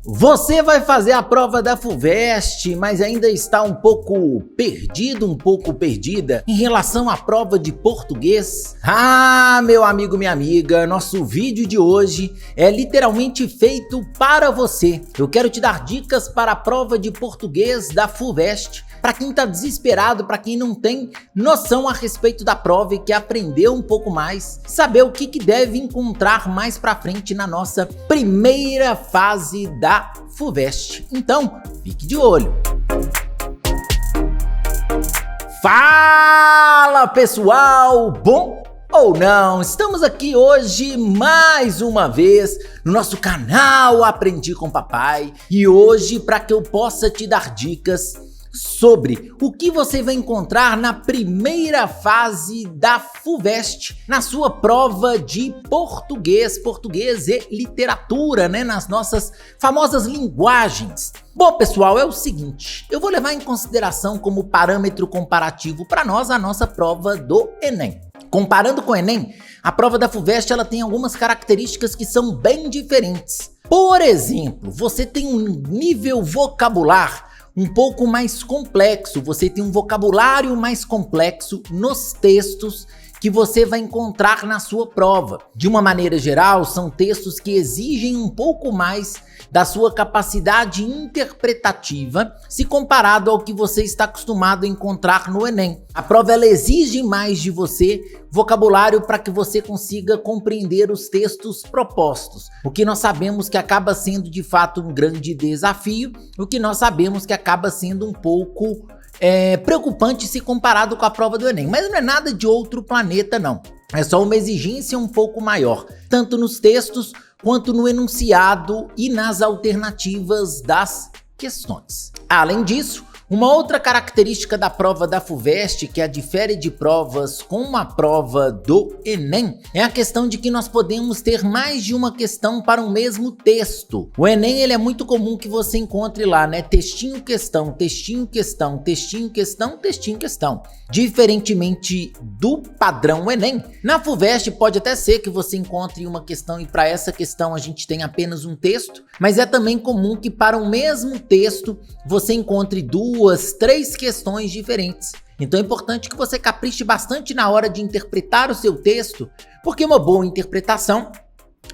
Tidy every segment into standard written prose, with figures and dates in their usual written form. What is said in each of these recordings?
Você vai fazer a prova da FUVEST, mas ainda está um pouco perdido, um pouco perdida em relação à prova de português? Ah, meu amigo, minha amiga, nosso vídeo de hoje é literalmente feito para você. Eu quero te dar dicas para a prova de português da FUVEST, para quem está desesperado, para quem não tem noção a respeito da prova e quer aprender um pouco mais, saber o que deve encontrar mais para frente na nossa primeira fase da FUVEST. Então, fique de olho. Fala, pessoal! Bom ou não? Estamos aqui hoje mais uma vez no nosso canal Aprendi com Papai e hoje para que eu possa te dar dicas sobre o que você vai encontrar na primeira fase da FUVEST, na sua prova de português e literatura, né, nas nossas famosas linguagens. Bom, pessoal, é o seguinte, eu vou levar em consideração como parâmetro comparativo para nós a nossa prova do Enem. Comparando com o Enem, a prova da FUVEST ela tem algumas características que são bem diferentes. Por exemplo, você tem um nível vocabular um pouco mais complexo, você tem um vocabulário mais complexo nos textos que você vai encontrar na sua prova. De uma maneira geral, são textos que exigem um pouco mais da sua capacidade interpretativa se comparado ao que você está acostumado a encontrar no Enem. A prova ela exige mais de você vocabulário para que você consiga compreender os textos propostos, o que nós sabemos que acaba sendo de fato um grande desafio, o que nós sabemos que acaba sendo um pouco preocupante se comparado com a prova do Enem, mas não é nada de outro planeta não, é só uma exigência um pouco maior, tanto nos textos quanto no enunciado e nas alternativas das questões. Além disso, uma outra característica da prova da FUVEST que a difere de provas como a prova do Enem é a questão de que nós podemos ter mais de uma questão para o mesmo texto. O Enem ele é muito comum que você encontre lá, né, textinho, questão, textinho, questão, textinho, questão, textinho, questão. Diferentemente do padrão Enem, na FUVEST pode até ser que você encontre uma questão e para essa questão a gente tem apenas um texto, mas é também comum que para o mesmo texto você encontre duas, três questões diferentes. Então é importante que você capriche bastante na hora de interpretar o seu texto, porque uma boa interpretação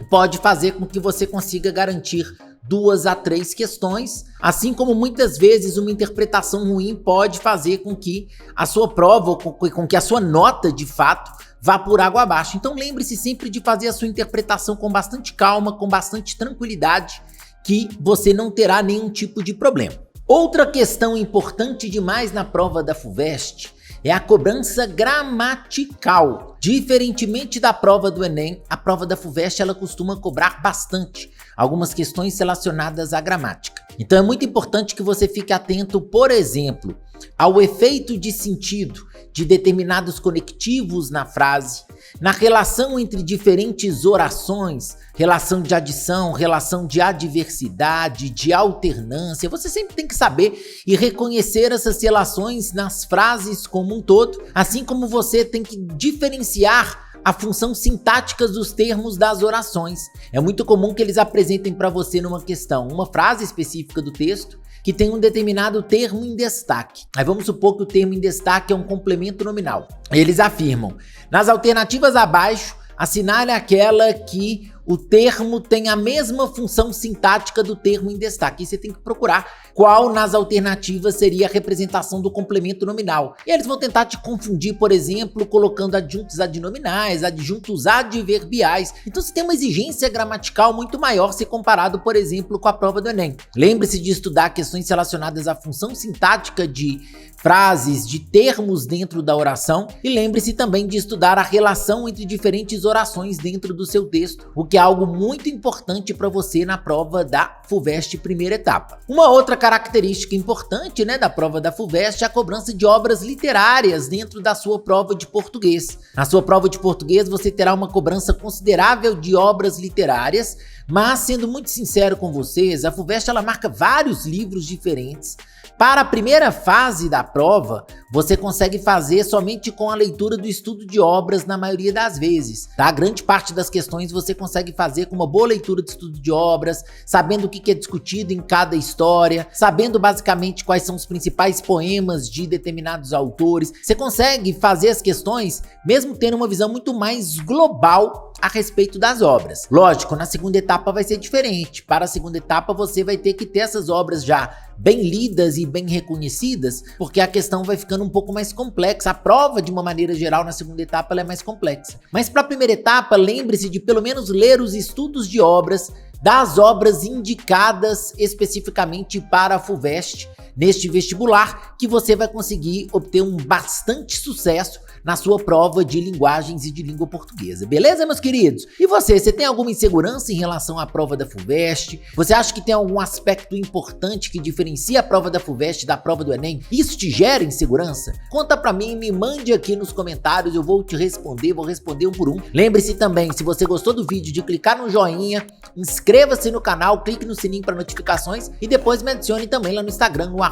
pode fazer com que você consiga garantir 2 a 3 questões, assim como muitas vezes uma interpretação ruim pode fazer com que a sua prova, com que a sua nota de fato vá por água abaixo. Então lembre-se sempre de fazer a sua interpretação com bastante calma, com bastante tranquilidade, que você não terá nenhum tipo de problema. Outra questão importante demais na prova da FUVEST é a cobrança gramatical. Diferentemente da prova do Enem, a prova da FUVEST ela costuma cobrar bastante algumas questões relacionadas à gramática. Então é muito importante que você fique atento, por exemplo, ao efeito de sentido de determinados conectivos na frase, na relação entre diferentes orações, relação de adição, relação de adversidade, de alternância. Você sempre tem que saber e reconhecer essas relações nas frases como um todo, assim como você tem que diferenciar a função sintática dos termos das orações. É muito comum que eles apresentem para você numa questão uma frase específica do texto que tem um determinado termo em destaque. Aí vamos supor que o termo em destaque é um complemento nominal. Eles afirmam, nas alternativas abaixo, assinale aquela que o termo tem a mesma função sintática do termo em destaque. E você tem que procurar qual nas alternativas seria a representação do complemento nominal. E eles vão tentar te confundir, por exemplo, colocando adjuntos adnominais, adjuntos adverbiais. Então você tem uma exigência gramatical muito maior se comparado, por exemplo, com a prova do Enem. Lembre-se de estudar questões relacionadas à função sintática de frases, de termos dentro da oração e lembre-se também de estudar a relação entre diferentes orações dentro do seu texto, o que é algo muito importante para você na prova da FUVEST primeira etapa. Uma outra característica importante, né, da prova da FUVEST é a cobrança de obras literárias dentro da sua prova de português. Na sua prova de português você terá uma cobrança considerável de obras literárias, Mas, sendo muito sincero com vocês, a FUVEST ela marca vários livros diferentes. Para a primeira fase da prova, você consegue fazer somente com a leitura do estudo de obras na maioria das vezes, tá? Grande parte das questões você consegue fazer com uma boa leitura de estudo de obras, sabendo o que é discutido em cada história, sabendo basicamente quais são os principais poemas de determinados autores. Você consegue fazer as questões mesmo tendo uma visão muito mais global a respeito das obras. Lógico, na segunda etapa vai ser diferente. Para a segunda etapa você vai ter que ter essas obras já bem lidas e bem reconhecidas, porque a questão vai ficando um pouco mais complexa. A prova, de uma maneira geral, na segunda etapa ela é mais complexa. Mas para a primeira etapa, lembre-se de pelo menos ler os estudos de obras das obras indicadas especificamente para a FUVEST neste vestibular, que você vai conseguir obter um bastante sucesso na sua prova de linguagens e de língua portuguesa. Beleza, meus queridos? E você tem alguma insegurança em relação à prova da FUVEST? Você acha que tem algum aspecto importante que diferencia a prova da FUVEST da prova do Enem? Isso te gera insegurança? Conta pra mim, me mande aqui nos comentários, eu vou te responder, vou responder um por um. Lembre-se também, se você gostou do vídeo, de clicar no joinha, inscreva-se no canal, clique no sininho para notificações e depois me adicione também lá no Instagram, no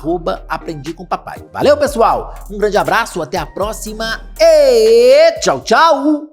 @aprendicompapai. Valeu, pessoal! Um grande abraço, até a próxima e tchau, tchau!